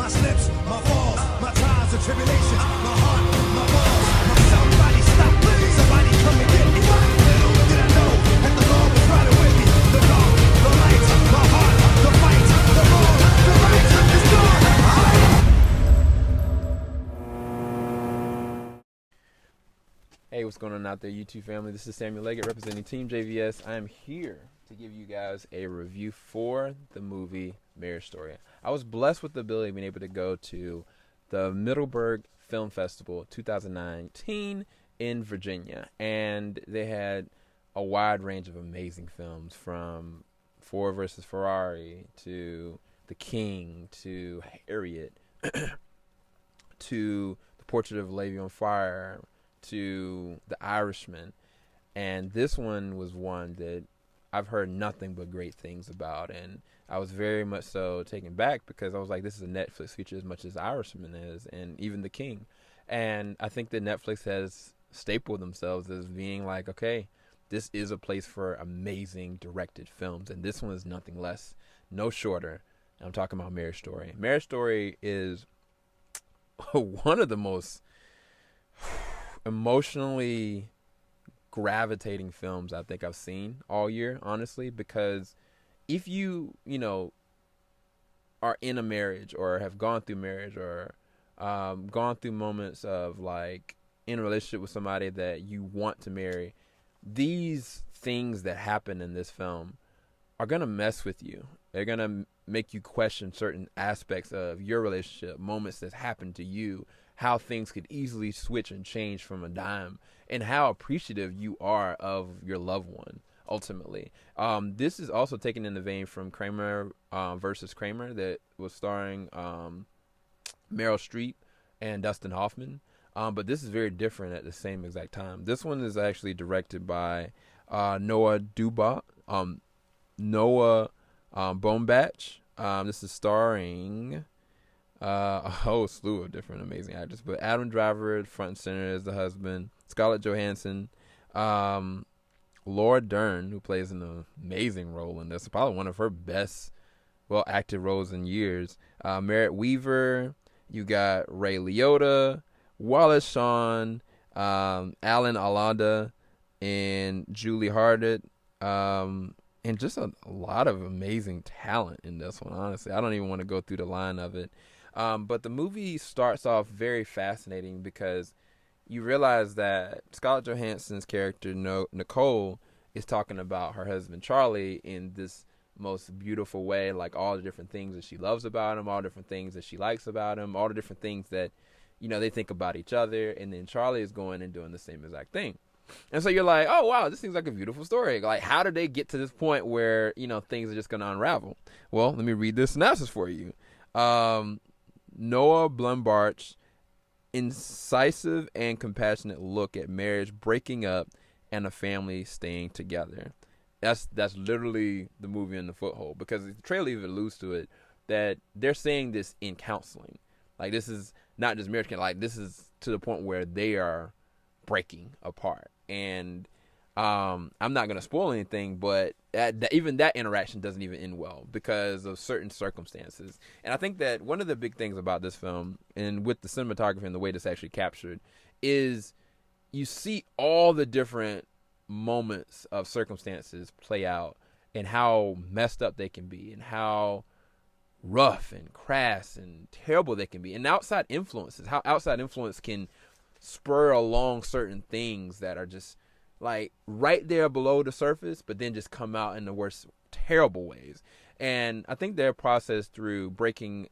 My slips, my falls, my trials and tribulations, my heart, my balls, my somebody stop me, somebody come and get me. Little did I know that the Lord was riding with me. The dark, the light, my heart, the fight, the wrong, the right is gone. Hey, what's going on out there, YouTube family? This is Samuel Leggett representing Team JVS. I am here to give you guys a review for the movie Marriage Story. I was blessed with the ability of being able to go to the Middleburg Film Festival 2019 in Virginia, and they had a wide range of amazing films, from Ford versus Ferrari to The King to Harriet to The Portrait of a Lady on Fire to The Irishman. And this one was one that I've heard nothing but great things about, and I was very much so taken back because I was like, this is a Netflix feature as much as The Irishman is, and even The King. And I think that Netflix has stapled themselves as being like, okay, this is a place for amazing directed films, and this one is nothing less, no shorter. I'm talking about Marriage Story. Marriage Story is one of the most emotionally gravitating films I think I've seen all year, honestly, because if you are in a marriage or have gone through marriage or gone through moments of like in a relationship with somebody that you want to marry, these things that happen in this film are going to mess with you. They're going to make you question certain aspects of your relationship, moments that happen to you, how things could easily switch and change from a dime, and how appreciative you are of your loved one, ultimately. This is also taken in the vein from Kramer versus Kramer, that was starring Meryl Streep and Dustin Hoffman. But this is very different at the same exact time. This one is actually directed by Noah Baumbach. This is starring a whole slew of different amazing actors, but Adam Driver front and center as the husband, Scarlett Johansson, Laura Dern, who plays an amazing role in this, probably one of her best acted roles in years, Merritt Weaver, you got Ray Liotta, Wallace Shawn, Alan Alda, and Julie Hardet, and just a lot of amazing talent in this one, honestly. I don't even want to go through the line of it. But the movie starts off very fascinating because you realize that Scarlett Johansson's character, Nicole, is talking about her husband, Charlie, in this most beautiful way, like all the different things that she loves about him, all the different things that she likes about him, all the different things that, they think about each other. And then Charlie is going and doing the same exact thing. And so you're like, oh, wow, this seems like a beautiful story. Like, how did they get to this point where, things are just going to unravel? Well, let me read this synopsis for you. Noah Baumbach's incisive and compassionate look at marriage breaking up and a family staying together. That's literally the movie in the foothold, because the trailer even alludes to it, that they're saying this in counseling. Like, this is not just marriage, like, this is to the point where they are breaking apart. And I'm not going to spoil anything, but even that interaction doesn't even end well because of certain circumstances. And I think that one of the big things about this film, and with the cinematography and the way this actually captured, is you see all the different moments of circumstances play out and how messed up they can be and how rough and crass and terrible they can be. And outside influences, how outside influence can spur along certain things that are just like right there below the surface, but then just come out in the worst terrible ways. And I think their process through breaking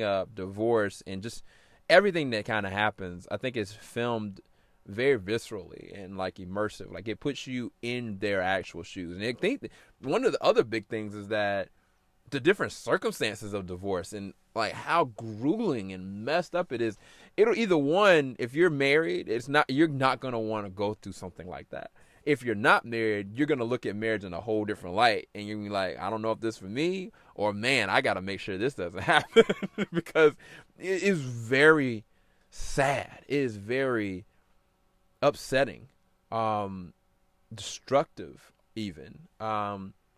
up, divorce, and just everything that kind of happens, I think is filmed very viscerally and like immersive. Like, it puts you in their actual shoes. And I think that one of the other big things is that the different circumstances of divorce and like how grueling and messed up it is. It'll either, one, if you're married, you're not going to want to go through something like that. If you're not married, you're going to look at marriage in a whole different light, and you're going to be like, I don't know if this is for me, or man, I got to make sure this doesn't happen because it is very sad. It is very upsetting, destructive even,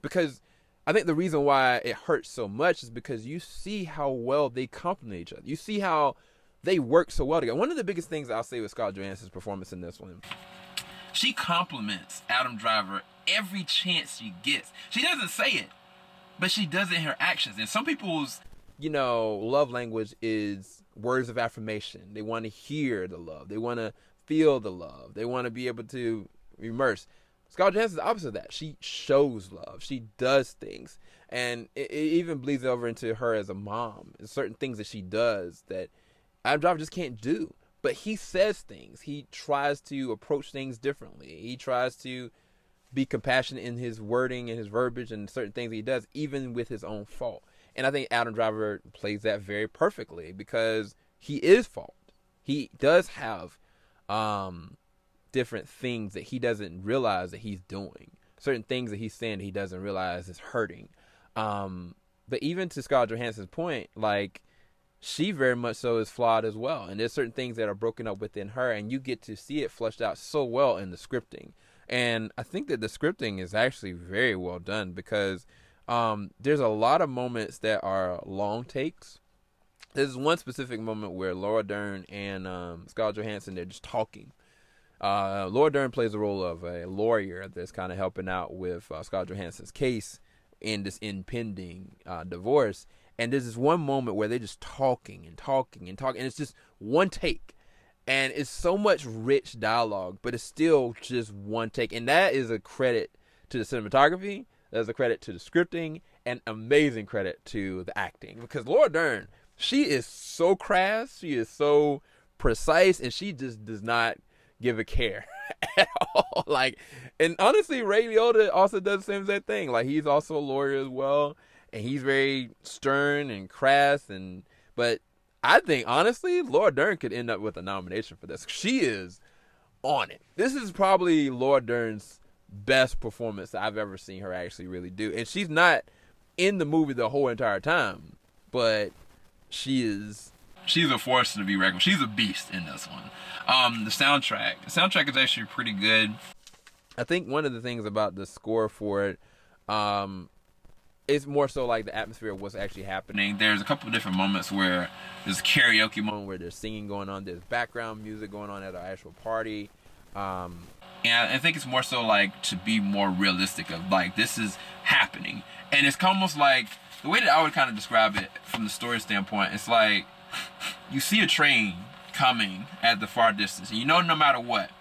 because I think the reason why it hurts so much is because you see how well they complement each other. You see how they work so well together. One of the biggest things I'll say with Scarlett Johansson's performance in this one, she compliments Adam Driver every chance she gets. She doesn't say it, but she does it in her actions. And some people's, love language is words of affirmation. They want to hear the love. They want to feel the love. They want to be able to immerse. Scarlett Johansson is the opposite of that. She shows love. She does things. And it even bleeds over into her as a mom. There's certain things that she does that Adam Driver just can't do. But he says things. He tries to approach things differently. He tries to be compassionate in his wording and his verbiage and certain things he does, even with his own fault. And I think Adam Driver plays that very perfectly because he is fault. He does have different things that he doesn't realize that he's doing. Certain things that he's saying that he doesn't realize is hurting. But even to Scarlett Johansson's point, like, she very much so is flawed as well. And there's certain things that are broken up within her, and you get to see it fleshed out so well in the scripting. And I think that the scripting is actually very well done because there's a lot of moments that are long takes. There's one specific moment where Laura Dern and Scarlett Johansson, they're just talking. Laura Dern plays the role of a lawyer that's kind of helping out with Scarlett Johansson's case in this impending divorce. And there's this one moment where they're just talking and talking and talking. And it's just one take. And it's so much rich dialogue, but it's still just one take. And that is a credit to the cinematography. That's a credit to the scripting. And amazing credit to the acting. Because Laura Dern, she is so crass. She is so precise. And she just does not give a care at all. Like, and honestly, Ray Liotta also does the same exact thing. Like, he's also a lawyer as well. And he's very stern and crass, but I think honestly, Laura Dern could end up with a nomination for this. She is on it. This is probably Laura Dern's best performance that I've ever seen her actually really do. And she's not in the movie the whole entire time, but she's a force to be reckoned with. She's a beast in this one. The soundtrack is actually pretty good. I think one of the things about the score for it, it's more so like the atmosphere of what's actually happening. There's a couple of different moments where there's a karaoke moment where there's singing going on. There's background music going on at an actual party. And I think it's more so like to be more realistic of like this is happening. And it's almost like the way that I would kind of describe it from the story standpoint, it's like you see a train coming at the far distance. And no matter what,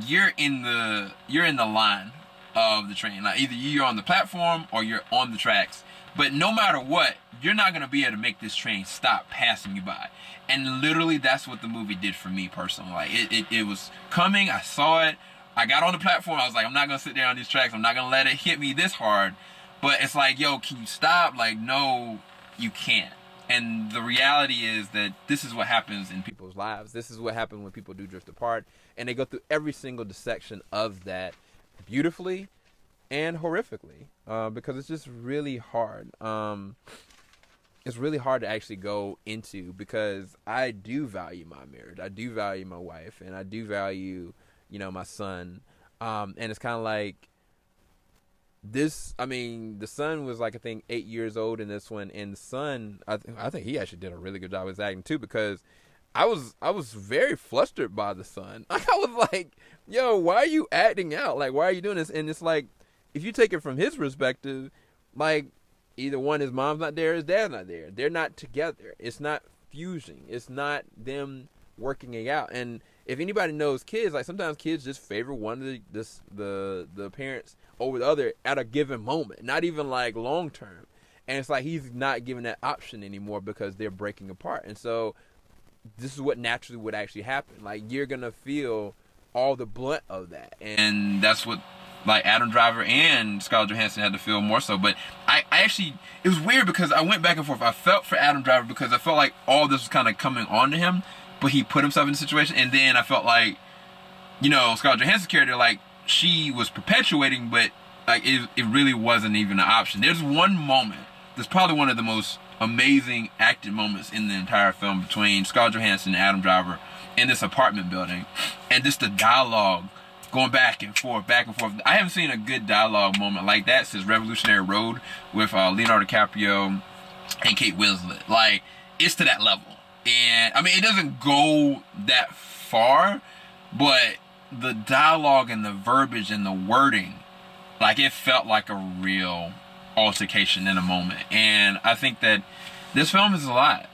you're in the line of the train. Like either you're on the platform or you're on the tracks. But no matter what, you're not going to be able to make this train stop passing you by. And literally that's what the movie did for me personally. Like it was coming. I saw it. I got on the platform. I was like, I'm not going to sit there on these tracks. I'm not going to let it hit me this hard. But it's like, yo, can you stop? Like, no, you can't. And the reality is that this is what happens in people's lives. This is what happens when people do drift apart. And they go through every single dissection of that beautifully and horrifically, because it's just really hard. It's really hard to actually go into because I do value my marriage. I do value my wife, and I do value, my son. And it's kind of like this. I mean, the son was like, I think 8 years old in this one, and the son, I think he actually did a really good job with his acting too, because I was very flustered by the son. Like, I was like, yo, why are you acting out? Like, why are you doing this? And it's like, if you take it from his perspective, like, either one, his mom's not there, his dad's not there. They're not together. It's not fusing. It's not them working it out. And if anybody knows kids, like, sometimes kids just favor one of the parents over the other at a given moment, not even like long term. And it's like he's not given that option anymore because they're breaking apart. And so this is what naturally would actually happen. Like, you're gonna feel all the blunt of that, and that's what like Adam Driver and Scarlett Johansson had to feel more so. But I actually, it was weird because I went back and forth. I felt for Adam Driver because I felt like all this was kind of coming on to him, but he put himself in the situation. And then I felt like, Scarlett Johansson's character, like, she was perpetuating, but like it really wasn't even an option. There's one moment that's probably one of the most amazing acted moments in the entire film between Scarlett Johansson and Adam Driver in this apartment building, and just the dialogue going back and forth, back and forth. I haven't seen a good dialogue moment like that since Revolutionary Road with Leonardo DiCaprio and Kate Winslet. Like, it's to that level. And, I mean, it doesn't go that far, but the dialogue and the verbiage and the wording, like, it felt like a real altercation in a moment. And I think that this film is a lot.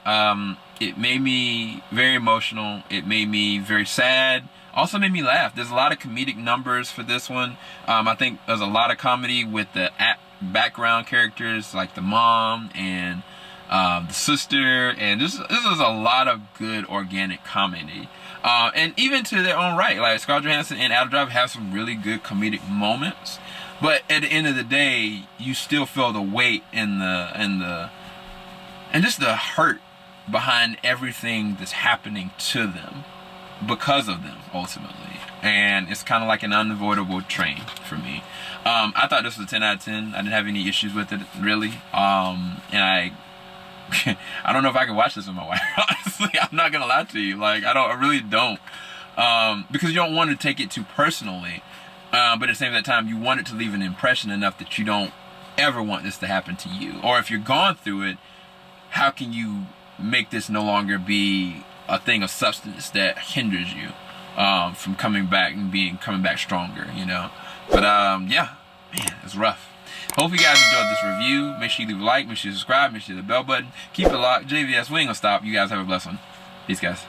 It made me very emotional. It made me very sad. Also made me laugh. There's a lot of comedic numbers for this one. I think there's a lot of comedy with the background characters, like the mom and the sister. And this is a lot of good organic comedy. And even to their own right, like Scarlett Johansson and Adam Driver have some really good comedic moments. But at the end of the day, you still feel the weight and just the hurt behind everything that's happening to them because of them, ultimately. And it's kind of like an unavoidable train for me. I thought this was a 10 out of 10. I didn't have any issues with it, really. And I don't know if I can watch this with my wife. Honestly, I'm not gonna lie to you. Like, I really don't. Because you don't want to take it too personally. But at the same time, you want it to leave an impression enough that you don't ever want this to happen to you. Or if you're gone through it, how can you make this no longer be a thing of substance that hinders you from coming back and coming back stronger, you know? But yeah, man, it's rough. Hope you guys enjoyed this review. Make sure you leave a like, make sure you subscribe, make sure you hit the bell button. Keep it locked. JVS, we ain't gonna stop. You guys have a blessed one. Peace, guys.